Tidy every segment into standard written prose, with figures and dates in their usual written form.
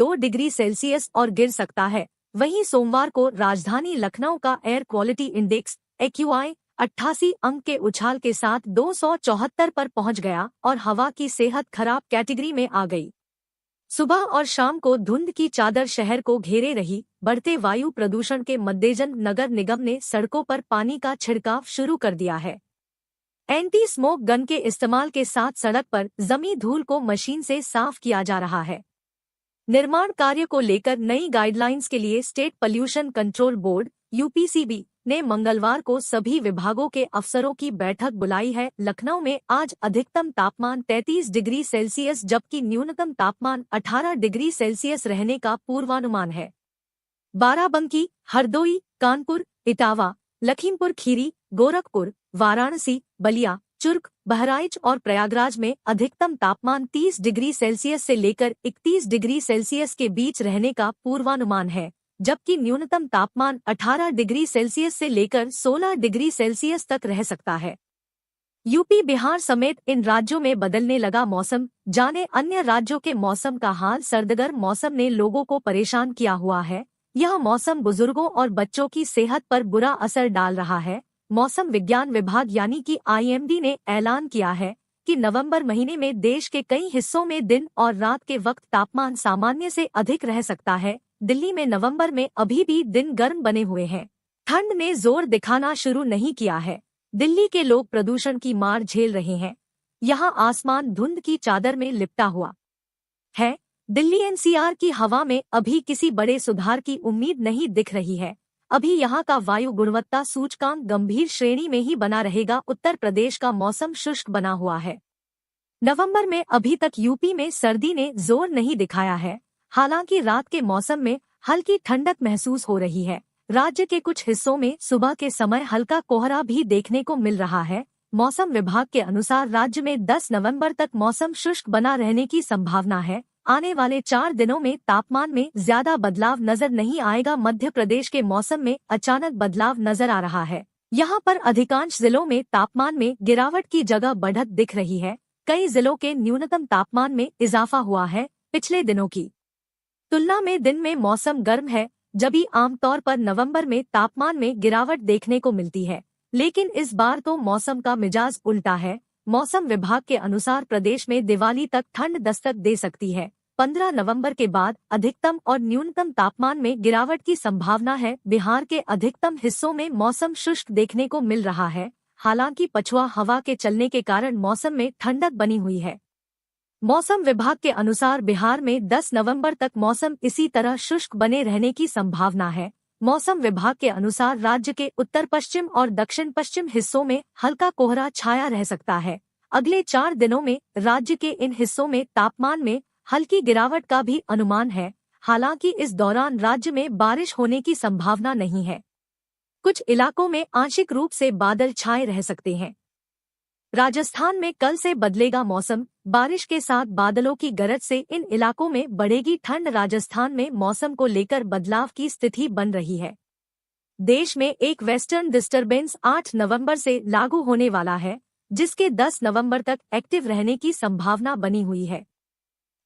2 degree Celsius और गिर सकता है। वहीं सोमवार को राजधानी लखनऊ का एयर क्वालिटी इंडेक्स AQI 88 अंक के उछाल के साथ 274 पर पहुंच गया और हवा की सेहत खराब कैटेगरी में आ गई। सुबह और शाम को धुंध की चादर शहर को घेरे रही। बढ़ते वायु प्रदूषण के मद्देनजर नगर निगम ने सड़कों पर पानी का छिड़काव शुरू कर दिया है। एंटी स्मोक गन के इस्तेमाल के साथ सड़क पर जमी धूल को मशीन से साफ किया जा रहा है। निर्माण कार्य को लेकर नई गाइडलाइंस के लिए state pollution control board UPCB ने मंगलवार को सभी विभागों के अफसरों की बैठक बुलाई है। लखनऊ में आज अधिकतम तापमान 33 डिग्री सेल्सियस जबकि न्यूनतम तापमान 18 डिग्री सेल्सियस रहने का पूर्वानुमान है। बाराबंकी, हरदोई, कानपुर, इटावा, लखीमपुर खीरी, गोरखपुर, वाराणसी, बलिया, चुर्क, बहराइच और प्रयागराज में अधिकतम तापमान 30 डिग्री सेल्सियस से लेकर 31 डिग्री सेल्सियस के बीच रहने का पूर्वानुमान है, जबकि न्यूनतम तापमान 18 डिग्री सेल्सियस से लेकर 16 डिग्री सेल्सियस तक रह सकता है। यूपी, बिहार समेत इन राज्यों में बदलने लगा मौसम। जाने अन्य राज्यों के मौसम का हाल। सर्दगर्म मौसम ने लोगों को परेशान किया हुआ है। यह मौसम बुजुर्गों और बच्चों की सेहत पर बुरा असर डाल रहा है। मौसम विज्ञान विभाग यानी कि IMD ने ऐलान किया है कि नवंबर महीने में देश के कई हिस्सों में दिन और रात के वक्त तापमान सामान्य से अधिक रह सकता है। दिल्ली में नवंबर में अभी भी दिन गर्म बने हुए हैं। ठंड ने जोर दिखाना शुरू नहीं किया है। दिल्ली के लोग प्रदूषण की मार झेल रहे हैं। यहाँ आसमान धुंध की चादर में लिपटा हुआ है। दिल्ली NCR की हवा में अभी किसी बड़े सुधार की उम्मीद नहीं दिख रही है। अभी यहाँ का वायु गुणवत्ता सूचकांक गंभीर श्रेणी में ही बना रहेगा। उत्तर प्रदेश का मौसम शुष्क बना हुआ है। नवंबर में अभी तक यूपी में सर्दी ने जोर नहीं दिखाया है। हालांकि रात के मौसम में हल्की ठंडक महसूस हो रही है। राज्य के कुछ हिस्सों में सुबह के समय हल्का कोहरा भी देखने को मिल रहा है। मौसम विभाग के अनुसार राज्य में 10 नवंबर तक मौसम शुष्क बना रहने की संभावना है। आने वाले 4 दिनों में तापमान में ज्यादा बदलाव नजर नहीं आएगा। मध्य प्रदेश के मौसम में अचानक बदलाव नजर आ रहा है। यहाँ पर अधिकांश जिलों में तापमान में गिरावट की जगह बढ़त दिख रही है। कई जिलों के न्यूनतम तापमान में इजाफा हुआ है। पिछले दिनों की तुलना में दिन में मौसम गर्म है, जबकि आमतौर पर नवंबर में तापमान में गिरावट देखने को मिलती है। लेकिन इस बार तो मौसम का मिजाज उल्टा है। मौसम विभाग के अनुसार प्रदेश में दिवाली तक ठंड दस्तक दे सकती है। 15 नवंबर के बाद अधिकतम और न्यूनतम तापमान में गिरावट की संभावना है। बिहार के अधिकतम हिस्सों में मौसम शुष्क देखने को मिल रहा है। हालांकि पछुआ हवा के चलने के कारण मौसम में ठंडक बनी हुई है। मौसम विभाग के अनुसार बिहार में 10 नवंबर तक मौसम इसी तरह शुष्क बने रहने की संभावना है। मौसम विभाग के अनुसार राज्य के उत्तर पश्चिम और दक्षिण पश्चिम हिस्सों में हल्का कोहरा छाया रह सकता है। अगले 4 दिनों में राज्य के इन हिस्सों में तापमान में हल्की गिरावट का भी अनुमान है। हालांकि इस दौरान राज्य में बारिश होने की संभावना नहीं है। कुछ इलाकों में आंशिक रूप से बादल छाए रह सकते हैं। राजस्थान में कल से बदलेगा मौसम। बारिश के साथ बादलों की गरज से इन इलाकों में बढ़ेगी ठंड। राजस्थान में मौसम को लेकर बदलाव की स्थिति बन रही है। देश में एक वेस्टर्न डिस्टर्बेंस 8 नवंबर से लागू होने वाला है, जिसके 10 नवंबर तक एक्टिव रहने की संभावना बनी हुई है।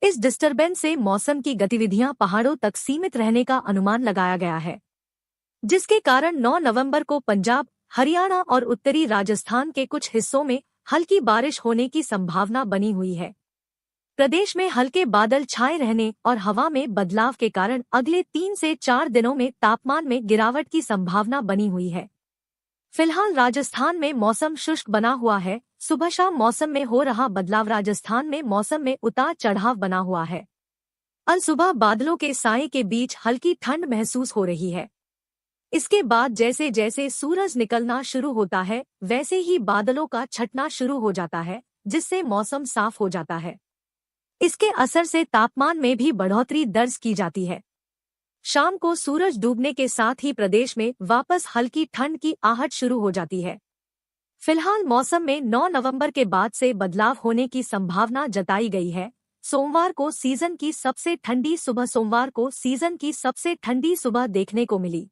इस डिस्टर्बेंस से मौसम की गतिविधियां पहाड़ों तक सीमित रहने का अनुमान लगाया गया है, जिसके कारण 9 नवंबर को पंजाब, हरियाणा और उत्तरी राजस्थान के कुछ हिस्सों में हल्की बारिश होने की संभावना बनी हुई है। प्रदेश में हल्के बादल छाए रहने और हवा में बदलाव के कारण अगले 3 से 4 दिनों में तापमान में गिरावट की संभावना बनी हुई है। फिलहाल राजस्थान में मौसम शुष्क बना हुआ है। सुबह शाम मौसम में हो रहा बदलाव। राजस्थान में मौसम में उतार चढ़ाव बना हुआ है। अल सुबह बादलों के साए के बीच हल्की ठंड महसूस हो रही है। इसके बाद जैसे जैसे सूरज निकलना शुरू होता है, वैसे ही बादलों का छटना शुरू हो जाता है, जिससे मौसम साफ हो जाता है। इसके असर से तापमान में भी बढ़ोतरी दर्ज की जाती है। शाम को सूरज डूबने के साथ ही प्रदेश में वापस हल्की ठंड की आहट शुरू हो जाती है। फिलहाल मौसम में 9 नवंबर के बाद से बदलाव होने की संभावना जताई गई है। सोमवार को सीजन की सबसे ठंडी सुबह देखने को मिली।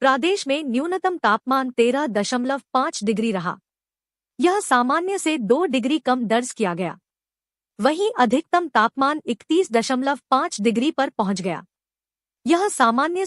प्रदेश में न्यूनतम तापमान 13.5 डिग्री रहा। यह सामान्य से 2 डिग्री कम दर्ज किया गया। वहीं अधिकतम तापमान 31.5 डिग्री पर पहुंच गया। यह सामान्य